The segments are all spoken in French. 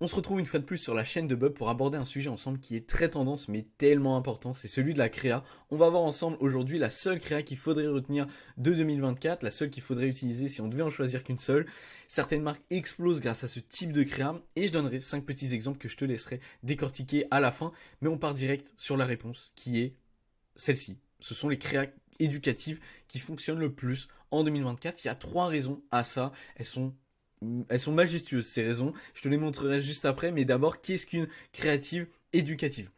On se retrouve une fois de plus sur la chaîne de Bob pour aborder un sujet ensemble qui est très tendance mais tellement important, c'est celui de la créa. On va voir ensemble aujourd'hui la seule créa qu'il faudrait retenir de 2024, la seule qu'il faudrait utiliser si on devait en choisir qu'une seule. Certaines marques explosent grâce à ce type de créa et je donnerai 5 petits exemples que je te laisserai décortiquer à la fin. Mais on part direct sur la réponse qui est celle-ci. Ce sont les créas éducatives qui fonctionnent le plus en 2024. Il y a 3 raisons à ça. Elles sont majestueuses, ces raisons. Je te les montrerai juste après. Mais d'abord, qu'est-ce qu'une créative éducative ?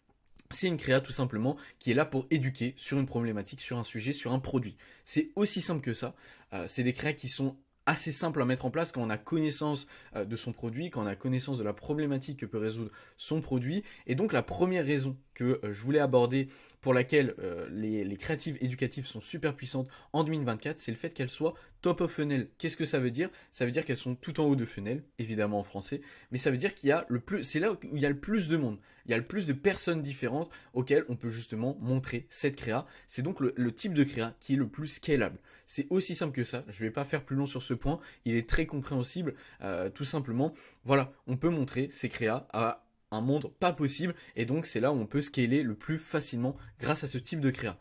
C'est une créa tout simplement qui est là pour éduquer sur une problématique, sur un sujet, sur un produit. C'est aussi simple que ça. C'est des créas qui sont assez simples à mettre en place quand on a connaissance de son produit, quand on a connaissance de la problématique que peut résoudre son produit. Et donc la première raison que je voulais aborder pour laquelle les créatives éducatives sont super puissantes en 2024, c'est le fait qu'elles soient top of funnel. Qu'est-ce que ça veut dire ? Ça veut dire qu'elles sont tout en haut de funnel, évidemment en français, mais ça veut dire qu'il y a le plus, c'est là où il y a le plus de monde. Il y a le plus de personnes différentes auxquelles on peut justement montrer cette créa. C'est donc le type de créa qui est le plus scalable. C'est aussi simple que ça. Je ne vais pas faire plus long sur ce point. Il est très compréhensible. Tout simplement, voilà, on peut montrer ces créas à un monde pas possible et donc c'est là où on peut scaler le plus facilement grâce à ce type de créa.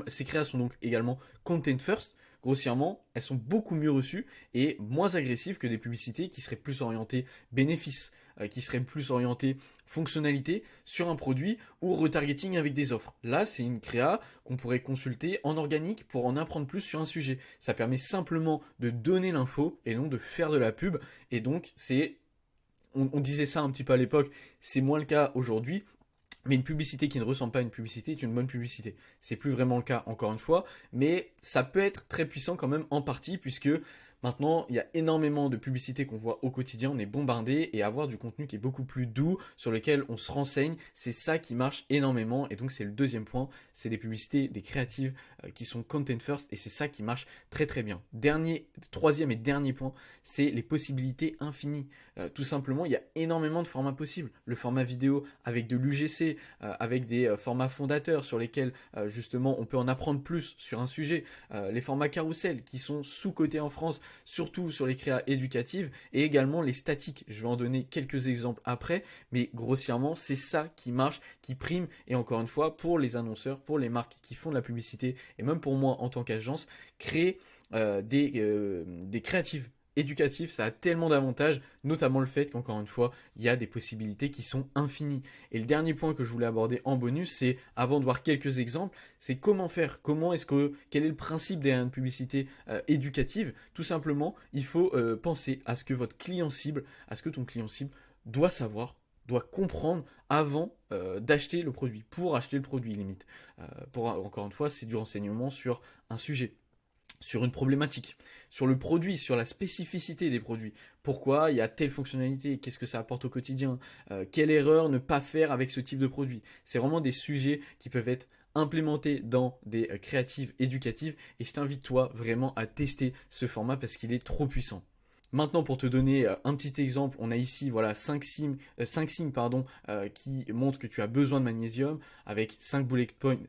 Ces créas sont donc également content first. Grossièrement, elles sont beaucoup mieux reçues et moins agressives que des publicités qui seraient plus orientées bénéfices, qui seraient plus orientées fonctionnalité sur un produit ou retargeting avec des offres. Là, c'est une créa qu'on pourrait consulter en organique pour en apprendre plus sur un sujet. Ça permet simplement de donner l'info et non de faire de la pub. Et donc, on disait ça un petit peu à l'époque, c'est moins le cas aujourd'hui. Mais une publicité qui ne ressemble pas à une publicité est une bonne publicité. C'est plus vraiment le cas encore une fois, mais ça peut être très puissant quand même en partie puisque maintenant il y a énormément de publicités qu'on voit au quotidien, on est bombardé et avoir du contenu qui est beaucoup plus doux, sur lequel on se renseigne, c'est ça qui marche énormément et donc c'est le deuxième point, c'est des publicités, des créatives qui sont content first et c'est ça qui marche très très bien. Troisième et dernier point, c'est les possibilités infinies. Tout simplement, il y a énormément de formats possibles. Le format vidéo avec de l'UGC, avec des formats fondateurs sur lesquels justement on peut en apprendre plus sur un sujet, les formats carousel qui sont sous-cotés en France, surtout sur les créas éducatives, et également les statiques. Je vais en donner quelques exemples après, mais grossièrement c'est ça qui marche, qui prime, et encore une fois pour les annonceurs, pour les marques qui font de la publicité, et même pour moi en tant qu'agence, créer des créatives éducatif, ça a tellement d'avantages, notamment le fait qu'encore une fois, il y a des possibilités qui sont infinies. Et le dernier point que je voulais aborder en bonus, c'est, avant de voir quelques exemples, c'est comment faire, quel est le principe derrière une publicité éducative. Tout simplement, il faut penser à ce que votre client cible, à ce que ton client cible doit savoir, doit comprendre avant d'acheter le produit, pour acheter le produit limite. Encore une fois, c'est du renseignement sur un sujet, sur une problématique, sur le produit, sur la spécificité des produits. Pourquoi il y a telle fonctionnalité, qu'est-ce que ça apporte au quotidien, quelle erreur ne pas faire avec ce type de produit. C'est vraiment des sujets qui peuvent être implémentés dans des créatives éducatives et je t'invite toi vraiment à tester ce format parce qu'il est trop puissant. Maintenant, pour te donner un petit exemple, on a ici voilà 5 signes qui montrent que tu as besoin de magnésium avec 5 bullet points,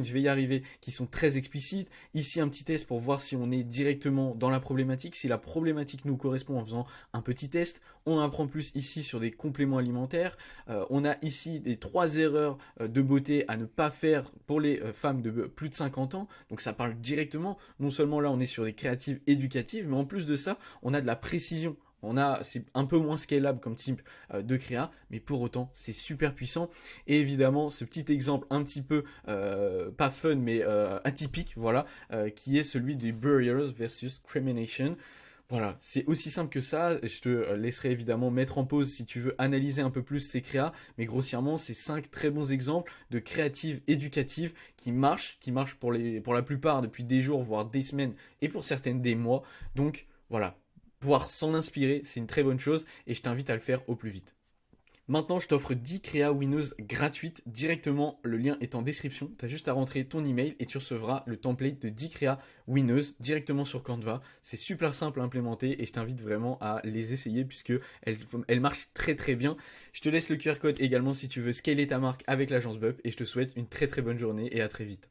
je vais y arriver, qui sont très explicites. Ici, un petit test pour voir si on est directement dans la problématique, si la problématique nous correspond en faisant un petit test. On apprend plus ici sur des compléments alimentaires. On a ici des 3 erreurs de beauté à ne pas faire pour les femmes de plus de 50 ans. Donc ça parle directement. Non seulement là, on est sur des créatives éducatives, mais en plus de ça, on a de la précision. C'est un peu moins scalable comme type de créa, mais pour autant, c'est super puissant. Et évidemment, ce petit exemple un petit peu, pas fun, mais atypique, voilà, qui est celui du Barriers versus Crimination. Voilà, c'est aussi simple que ça. Je te laisserai évidemment mettre en pause si tu veux analyser un peu plus ces créas, mais grossièrement, c'est 5 très bons exemples de créatives éducatives qui marchent pour la plupart depuis des jours, voire des semaines, et pour certaines des mois. Donc voilà, pouvoir s'en inspirer, c'est une très bonne chose, et je t'invite à le faire au plus vite. Maintenant, je t'offre 10 créas winneuses gratuites directement. Le lien est en description. Tu as juste à rentrer ton email et tu recevras le template de 10 créas winneuses directement sur Canva. C'est super simple à implémenter et je t'invite vraiment à les essayer puisque elles marchent très très bien. Je te laisse le QR code également si tu veux scaler ta marque avec l'agence Bup et je te souhaite une très très bonne journée et à très vite.